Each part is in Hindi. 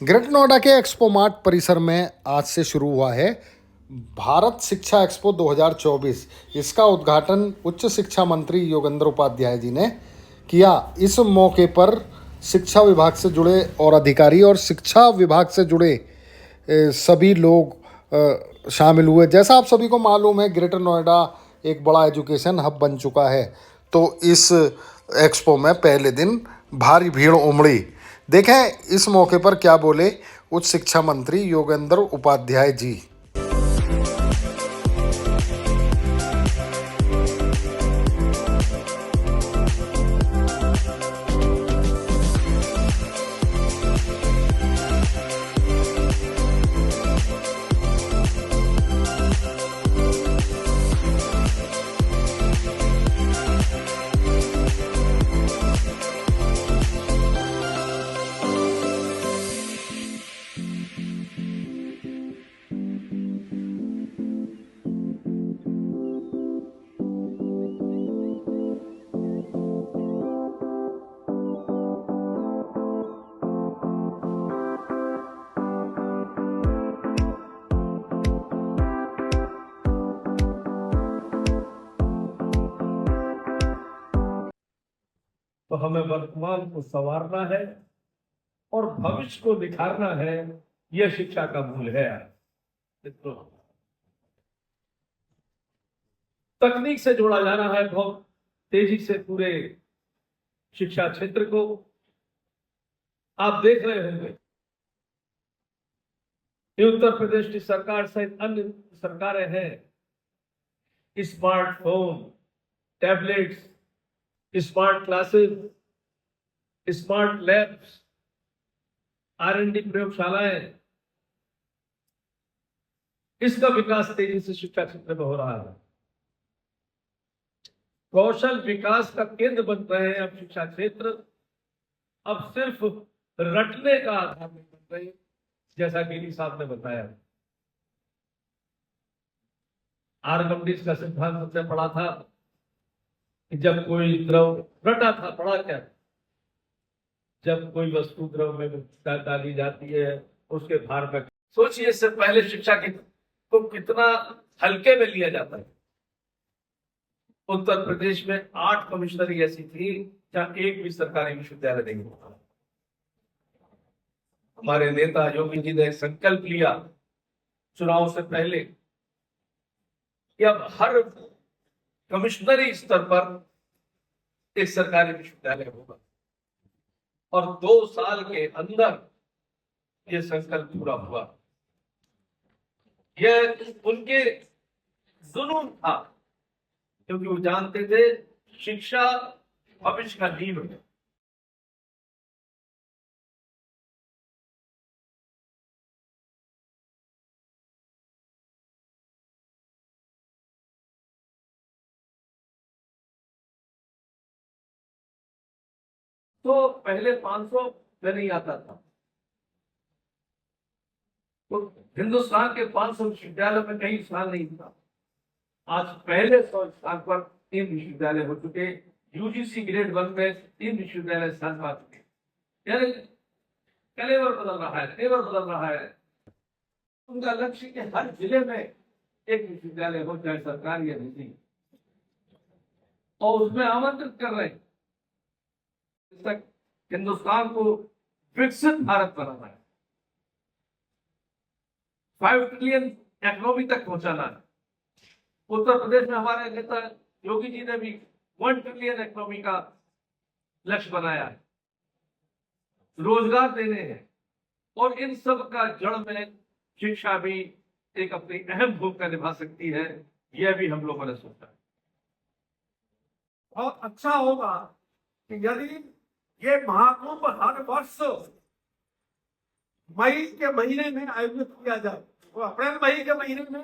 ग्रेटर नोएडा के एक्सपो मार्ट परिसर में आज से शुरू हुआ है भारत शिक्षा एक्सपो 2024। इसका उद्घाटन उच्च शिक्षा मंत्री योगेंद्र उपाध्याय जी ने किया। इस मौके पर शिक्षा विभाग से जुड़े और अधिकारी और शिक्षा विभाग से जुड़े सभी लोग शामिल हुए। जैसा आप सभी को मालूम है, ग्रेटर नोएडा एक बड़ा एजुकेशन हब बन चुका है, तो इस एक्सपो में पहले दिन भारी भीड़ उमड़ी। देखें इस मौके पर क्या बोले उच्च शिक्षा मंत्री योगेंद्र उपाध्याय जी। तो हमें वर्तमान को संवारना है और भविष्य को निखारना है। यह शिक्षा का मूल है। तो तकनीक से जोड़ा जाना है बहुत तेजी से पूरे शिक्षा क्षेत्र को। आप देख रहे होंगे कि उत्तर प्रदेश की सरकार सहित अन्य सरकारें हैं, smartphone, tablets, smart classes, smart labs, R&D प्रयोगशालाएं, इसका विकास तेजी से शिक्षा क्षेत्र में हो रहा है। कौशल विकास का केंद्र बन रहे हैं अब शिक्षा क्षेत्र। अब सिर्फ रटने का आधार नहीं बन रहे, जैसा गिरी साहब ने बताया। आर्किमिडीज का सिद्धांत हमने पढ़ा था कि जब कोई द्रव रटा था, पढ़ा क्या, जब कोई वस्तु द्रव में डाली जाती है उसके भार में। सोचिए इससे पहले शिक्षा को कितना हल्के में लिया जाता है। उत्तर प्रदेश में 8 कमिश्नरी ऐसी थी जहां एक भी सरकारी विश्वविद्यालय नहीं होता। हमारे नेता योगी जी ने संकल्प लिया चुनाव से पहले कि अब हर कमिश्नरी स्तर पर एक सरकारी विश्वविद्यालय होगा, और 2 साल के अंदर यह संकल्प पूरा हुआ। यह उनके जुनून था, क्योंकि वो जानते थे शिक्षा भविष्य का नींव है। तो पहले 500 में नहीं आता था, तो हिंदुस्तान के 500 विश्वविद्यालय में कहीं स्थान नहीं था। आज पहले 100 स्थान पर 3 विश्वविद्यालय हो चुके। यूजीसी ग्रेड 1 में 3 विश्वविद्यालय स्थान पा चुके। यानी कलेवर बदल रहा है, तेवर बदल रहा है। उनका लक्ष्य कि हर जिले में एक विश्वविद्यालय हो, चाहे सरकारी या निजी, और उसमें आमंत्रित कर रहे हैं तक हिंदुस्तान को विकसित भारत बनाना है, 5 ट्रिलियन इकोनॉमी तक पहुंचाना है। उत्तर प्रदेश में हमारे नेता योगी जी ने भी 1 ट्रिलियन इकोनॉमी का लक्ष्य बनाया है, रोजगार देने हैं, और इन सब का जड़ में शिक्षा भी एक अपनी अहम भूमिका निभा सकती है। यह भी हम लोगों ने सोचा है। बहुत अच्छा होगा कि यदि ये महाकुंभ हर वर्ष मई के महीने में आयोजित किया जाए, तो अप्रैल मई के महीने में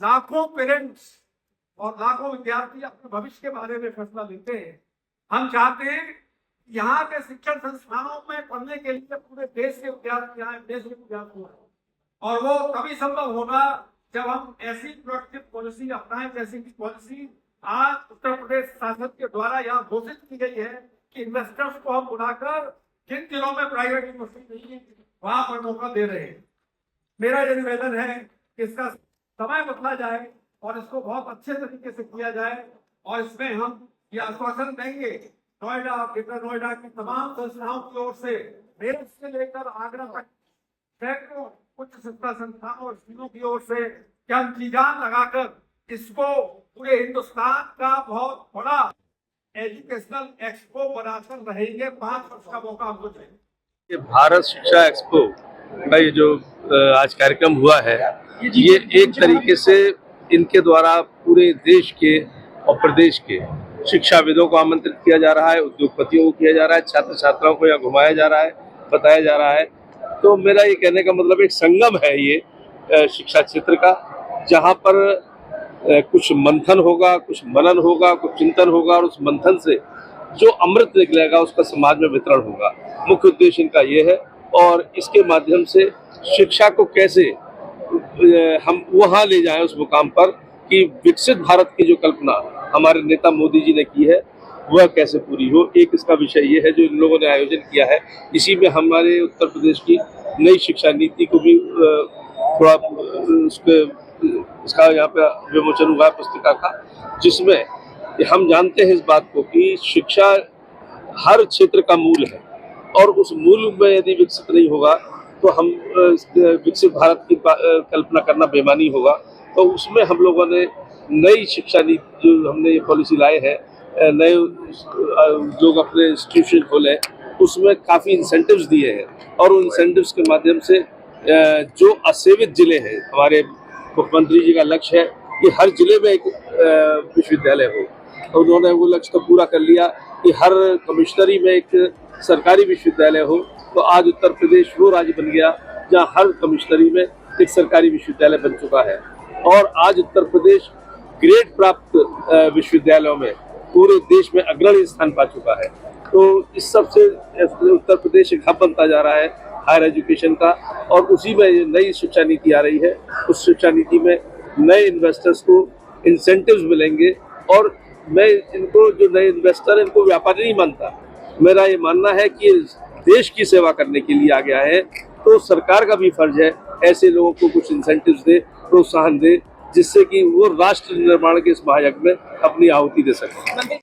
लाखों पेरेंट्स और लाखों विद्यार्थी अपने भविष्य के बारे में फैसला लेते हैं। हम चाहते हैं यहाँ के शिक्षण संस्थानों में पढ़ने के लिए पूरे देश के विद्यार्थी आए, देश के विद्यार्थी आए, और वो तभी संभव होगा जब हम ऐसी प्रोडक्टिव पॉलिसी अपनाएं जैसी की पॉलिसी आज उत्तर प्रदेश शासन के द्वारा यहाँ घोषित की गई है कि इन्वेस्टर्स को हम बुलाकर जिन जिलों में प्राइवेट यूनिवर्सिटी नहीं है वहां पर मौका दे रहे हैं। मेरा ये निवेदन है कि इसका समय बदला जाए और इसको बहुत अच्छे तरीके से किया जाए, और इसमें हम ये आश्वासन देंगे नोएडा, ग्रेटर नोएडा की तमाम संस्थाओं की ओर से, मेरठ से लेकर आगरा तक सैकड़ों उच्च शिक्षा संस्थानों और स्कूलों की ओर से कि हम जी जान लगाकर इसको पूरे हिंदुस्तान का बहुत बड़ा एजुकेशनल एक्सपो बनाकर रहेंगे। 5 वर्ष का मौका हमको चाहिए। ये भारत शिक्षा एक्सपो का ये जो आज कार्यक्रम हुआ है, ये एक तरीके से इनके द्वारा पूरे देश के और प्रदेश के शिक्षाविदों को आमंत्रित किया जा रहा है, उद्योगपतियों को किया जा रहा है, छात्र छात्राओं को यहाँ घुमाया जा रहा है, बताया जा रहा है। तो मेरा ये कहने का मतलब एक संगम है ये शिक्षा क्षेत्र का, जहाँ पर कुछ मंथन होगा, कुछ मनन होगा, कुछ चिंतन होगा, और उस मंथन से जो अमृत निकलेगा उसका समाज में वितरण होगा। मुख्य उद्देश्य इनका ये है, और इसके माध्यम से शिक्षा को कैसे हम वहाँ ले जाएं उस मुकाम पर कि विकसित भारत की जो कल्पना हमारे नेता मोदी जी ने की है वह कैसे पूरी हो। एक इसका विषय ये है जो इन लोगों ने आयोजन किया है। इसी में हमारे उत्तर प्रदेश की नई शिक्षा नीति को भी थोड़ा इसका यहाँ पे विमोचन हुआ है पुस्तिका का, जिसमें हम जानते हैं इस बात को कि शिक्षा हर क्षेत्र का मूल है, और उस मूल में यदि विकसित नहीं होगा तो हम विकसित भारत की कल्पना करना बेमानी होगा। तो उसमें हम लोगों ने नई शिक्षा नीति जो हमने ये पॉलिसी लाए हैं, नए लोग अपने इंस्टीट्यूशन खोले, उसमें काफ़ी इंसेंटिव्स दिए हैं, और उन इंसेंटिव्स के माध्यम से जो असेवित जिले हैं, हमारे मुख्यमंत्री जी का लक्ष्य है कि हर जिले में एक विश्वविद्यालय हो, और उन्होंने वो लक्ष्य तो पूरा कर लिया कि हर कमिश्नरी में एक सरकारी विश्वविद्यालय हो। तो आज उत्तर प्रदेश वो राज्य बन गया जहाँ हर कमिश्नरी में एक सरकारी विश्वविद्यालय बन चुका है, और आज उत्तर प्रदेश ग्रेड प्राप्त विश्वविद्यालयों में पूरे देश में अग्रणी स्थान पा चुका है। तो इस सब से उत्तर प्रदेश एक हब बनता जा रहा है हायर एजुकेशन का, और उसी में ये नई शिक्षा नीति आ रही है। उस शिक्षा नीति में नए इन्वेस्टर्स को इंसेंटिव्स मिलेंगे, और मैं इनको जो नए इन्वेस्टर हैं इनको व्यापारी नहीं मानता। मेरा ये मानना है कि देश की सेवा करने के लिए आ गया है, तो सरकार का भी फर्ज है ऐसे लोगों को कुछ इंसेंटिव्स दे, प्रोत्साहन दे, जिससे कि वो राष्ट्र निर्माण के इस महायज्ञ में अपनी आहुति दे सकें।